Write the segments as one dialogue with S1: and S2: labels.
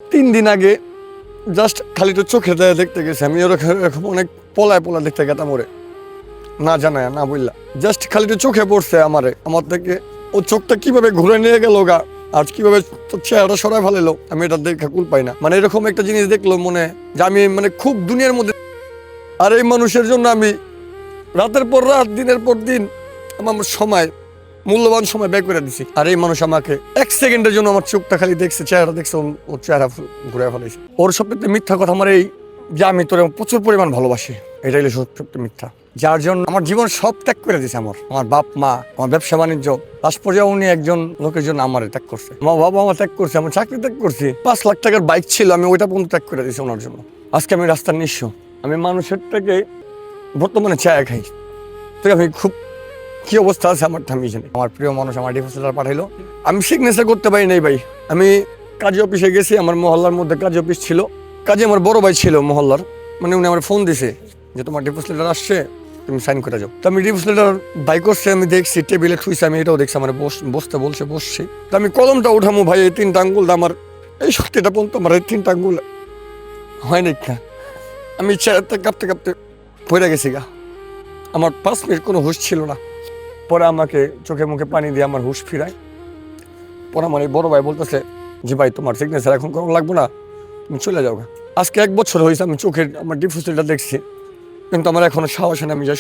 S1: 3 দিন আগে জাস্ট খালি তো চোখে দেখতে গেছি আমি, এরকম অনেক পলায় দেখতে গেতাম ওরে, না জানায় না বললা, জাস্ট খালি তো চোখে পড়ছে আমার থেকে ও চোখটা কিভাবে ঘুরে নিয়ে গেল গা, আর কিভাবে চেহারা সরাই ফেলেলো, আমি এটা দেখে কুল পাই না। মানে এরকম একটা জিনিস দেখলো মনে যে আমি মানে খুব দুনিয়ার মধ্যে, আর এই মানুষের জন্য আমি রাতের পর রাত দিনের পর দিন আমার সময়, মূল্যবান সময় ব্যয় করে দিছি, আর এই মানুষ আমাকে 1 সেকেন্ডের জন্য আমার চোখটা খালি দেখছে, চেহারা দেখছে, ওর চেহারা ঘুরে ফেলেছে। ওর সবথেকে মিথ্যা কথা আমার এই যে আমি তোর প্রচুর পরিমাণ ভালোবাসি, এটাই হলো সবথেকে মিথ্যা, যার জন্য আমার জীবন সব ত্যাগ করে দিছে। আমার বাপ মা, আমার ব্যবসা বাণিজ্য, লাস্ট পর্যায়ে উনি একজন লোকের জন্য আমার ত্যাগ করছে। আমার বাবা আমার ত্যাগ করছে, আমার চাকরি ত্যাগ করছি, 5 লাখ টাকার বাইক ছিল, আমি ওইটা পর্যন্ত ত্যাগ করে দিয়েছি ওনার জন্য। আজকে আমি রাস্তার নিঃস্ব, আমি মানুষের থেকে বর্তমানে চায়া খাই, তো আমি খুব কি অবস্থা আছে আমার আমি জানি। আমার প্রিয় মানুষ আমার ডিভোর্স লেটার পাঠাইলো, আমি সিগনেচার করতে পারি নাই ভাই। আমি কাজী অফিসে গেছি, আমার মহল্লার মধ্যে কাজী অফিস ছিল, কাজে আমার বড় ভাই ছিল মহল্লার, মানে উনি আমার ফোন দিছে যে তোমার ডিভোর্স লেটার আসছে, তুমি সাইন করে যাও। তো আমি ডিভোর্স লেটার বাই করছে, আমি দেখছি টেবিলে থুইছে, আমি এটাও দেখছি আমার বসতে বলছে, বসছি। তো আমি কলমটা উঠামো ভাই, এই 3টা আঙ্গুল আমার, এই শক্তিটা পর্যন্ত আমার এই 3টা আঙ্গুল হয় না। আমি চেয়ারটা কাঁপতে কাঁপতে পড়ে গেছি গা, আমার 5 মিনিট কোনো হুঁশ ছিল না। পরে আমাকে চোখে মুখে পানি দিয়ে আমার হুঁশ ফিরায়। পরে আমার এই বড় ভাই বলতেছে যে ভাই তোমার সিগনেচার এখন করা লাগবে না, তুমি চলে যাও। আজকে 1 বছর হয়েছে আমি চোখের আমার ডিভোর্স লেটার দেখছি, কিন্তু আমার এখনো সাহস হয় না আমি যা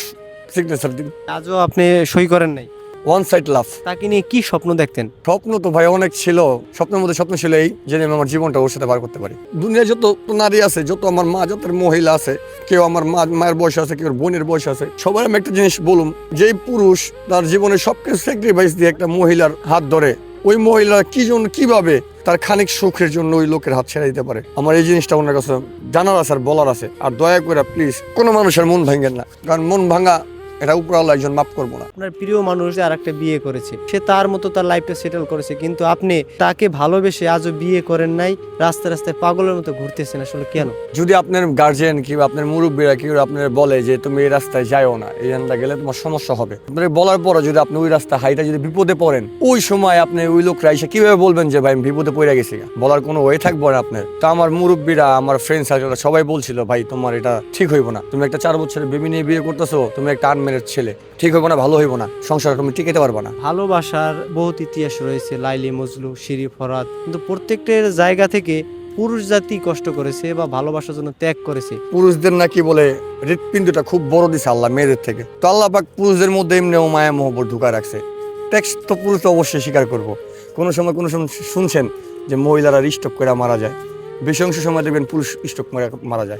S1: সিগনেচার দিই।
S2: আজও আপনি সই করেন নাই?
S1: One side love.
S2: তাকে নিয়ে কি স্বপ্ন দেখতেন?
S1: স্বপ্ন তো ভাই অনেক ছিল, স্বপ্নের মধ্যে স্বপ্ন ছিল এই যে আমি আমার জীবনটা ওর সাথে বার করতে পারি। দুনিয়ায় যত নারী আছে, যত আমার মা, যত মহিলা আছে, কেউ আমার মায়ের বয়স আছে, কেউ বোনের বয়স আছে, সবাই আমি একটা জিনিস বলুম, যে পুরুষ তার জীবনে সবকিছু স্যাক্রিফাইস দিয়ে একটা মহিলার হাত ধরে, ওই মহিলা কি জন্য কিভাবে তার খানিক সুখের জন্য ওই লোকের হাত ছেড়ে দিতে পারে। আমার এই জিনিসটা ওনার কাছে জানার আছে আর বলার আছে। আর দয়া করে প্লিজ কোনো মানুষের মন ভাঙেন না, কারণ মন ভাঙা এটা উপরওয়ালা একজন মাফ করবো না।
S2: আপনার প্রিয় মানুষ আর একটা বিয়ে করেছে, সে তার মতো তার লাইফটা সেটেল করেছে, কিন্তু আপনি তাকে ভালোবেসে আজও বিয়ে করেন নাই, রাস্তায় রাস্তায় পাগলের মতো ঘুরতেছেন, আসলে কেন?
S1: যদি আপনার গার্জিয়ান কিংবা আপনার মুরব্বীরা কেউ আপনার বলে যে তুমি এই রাস্তায় যাও না, এই রাস্তা গেলে তোমার সমস্যা হবে, আপনার বলার পরে যদি আপনি ওই রাস্তা হাইটা যদি বিপদে পড়েন, ওই সময় আপনি ওই লোকরা এসে কিভাবে বলবেন যে ভাই আমি বিপদে পড়ে গেছি, বলার কোনো ওয়ে থাকবো না আপনার। তো আমার মুরব্বীরা, আমার ফ্রেন্ড সার্কেলরা সবাই বলছিল ভাই তোমার এটা ঠিক হইব না, তুমি একটা 4 বছরের বেবি নিয়ে বিয়ে করতেছো, তুমি একটা আনম্যারিড ছেলে, ঠিক হইব না, ভালো হইব না, সংসার তুমি টিকাতে পারবে না।
S2: ভালোবাসার বহুত ইতিহাস রয়েছে, লাইলি মজনু, শিরি ফরাত, কিন্তু প্রত্যেকটার জায়গা থেকে পুরুষ জাতি কষ্ট করেছে বা ভালোবাসার জন্য ত্যাগ করেছে।
S1: পুরুষদের নাকি বলে হৃৎপিণ্ডটা খুব বড় দিছে আল্লাহ মেয়েদের থেকে, তো আল্লাহ পাক পুরুষদের মধ্যে এমনিও মায়া মোহব্বত ঢুকায় রাখছে। ট্যাক্স তো পুরুষ তো অবশ্যই স্বীকার করবো। কোনো সময় শুনছেন যে মহিলারা স্ট্রোক করে মারা যায়, বেশি অংশ সময় দেখবেন পুরুষ স্ট্রোক মারা যায়।